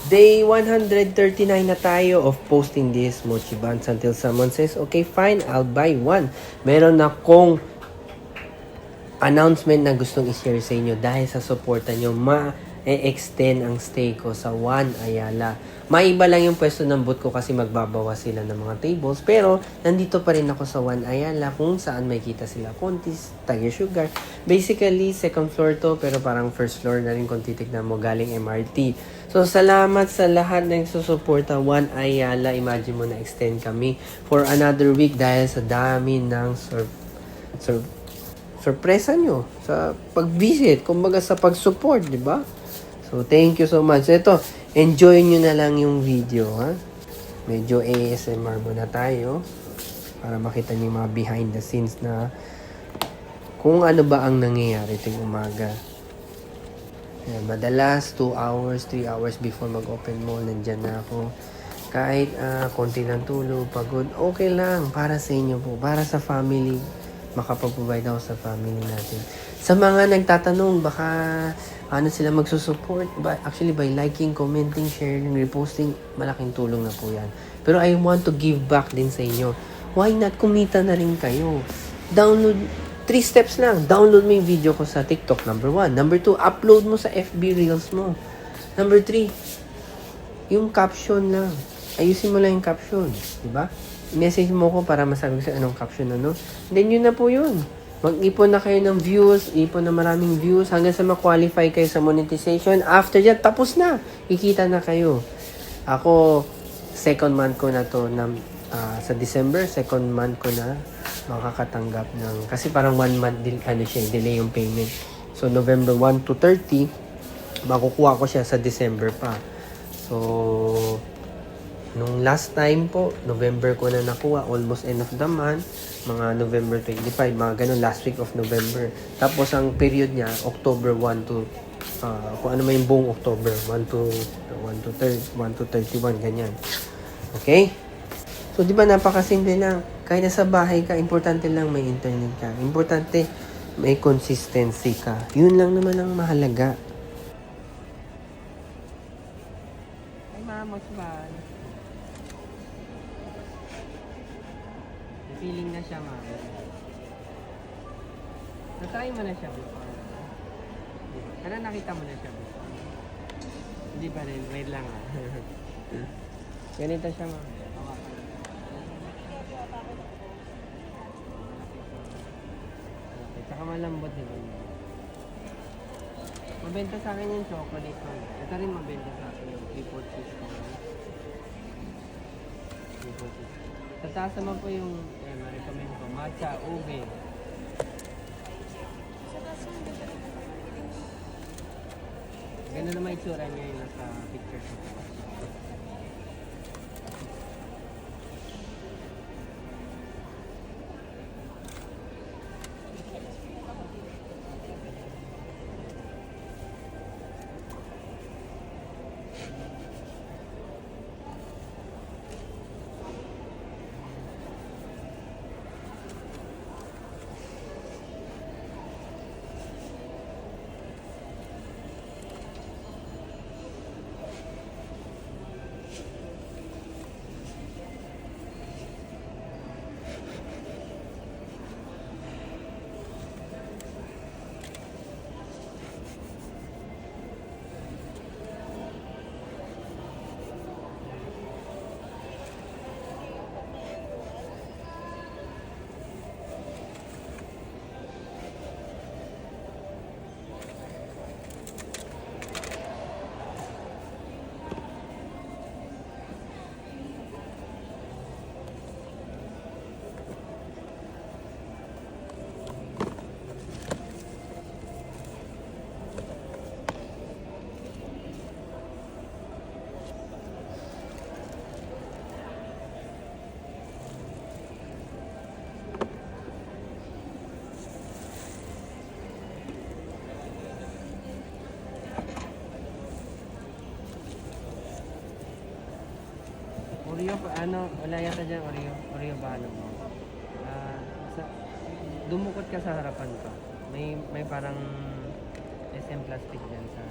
Day 139 na tayo of posting this mochi buns until someone says, okay, fine, I'll buy one. Meron akong announcement na gustong i-share sa inyo dahil sa suporta nyo, ma-extend ang stay ko sa One Ayala. Maiba lang yung pwesto ng booth ko kasi magbabawas sila ng mga tables. Pero, nandito pa rin ako sa One Ayala kung saan may kita sila Contis, Tiger Sugar. Basically, second floor to pero parang first floor na rin kung titignan mo galing MRT. So, salamat sa lahat ng susuporta One Ayala. Imagine mo na extend kami for another week dahil sa dami ng sorpresa nyo sa pag-visit, kumbaga sa pag-support, di ba? So, thank you so much. Ito, enjoy nyo na lang yung video, ha? Medyo ASMR muna tayo para makita nyo yung mga behind the scenes na kung ano ba ang nangyayari tuwing umaga. Ayan, madalas, 2 hours, 3 hours before mag-open mall, nandyan na ako. Kahit konti lang tulog, pagod, okay lang para sa inyo po, para sa family, makapag-provide ako sa family natin. Sa mga nagtatanong, baka ano sila magsusupport, actually by liking, commenting, sharing, reposting, malaking tulong na po yan. Pero I want to give back din sa inyo. Why not kumita na rin kayo? Download, 3 steps lang. Download mo yung video ko sa TikTok, number 1. Number 2, upload mo sa FB Reels mo. Number 3, yung caption lang. Ayusin mo lang yung caption. Diba? Message mo ko para masabi ko sa anong caption Then yun na po yun. Mag-ipon na kayo ng views, ipon na maraming views hanggang sa ma-qualify kayo sa monetization. After that, tapos na. Kikita na kayo. Ako, second month ko na to sa December, second month ko na makakatanggap ng, kasi parang 1 month delay yung payment. So, November 1 to 30, makukuha ko siya sa December pa. So, nung last time po, November ko na nakuha, almost end of the month, mga November 25, mga ganun, last week of November. Tapos ang period niya, October 1 to, kung ano may buong October, 1 to 31, ganyan. Okay? So, di ba napakasimple lang. Kahit nasa bahay ka, importante lang may internet ka. Importante, may consistency ka. Yun lang naman ang mahalaga. Ay, mama, man. Feeling na siya, ma'am. Natry mo na siya before. Kaya nakita mo na siya before. Hindi pa rin. Wait lang, Ganito siya, ma'am. Okay. Tsaka malambot din. Mabenta sa akin yung chocolate, ma'am. Ito rin mabenta sa akin yung triple cheese. Triple cheese. Sa taas naman po yung ma-recommend ko, matcha, ube. Ganun naman itsura niya yung nasa picture ko. Oreo, wala yata dyan Oreo ba mo? Dumukot ka sa harapan ko. May parang SM plastic dyan sa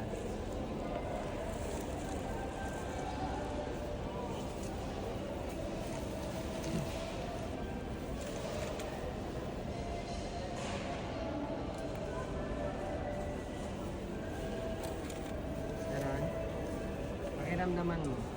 pakiramdaman mo?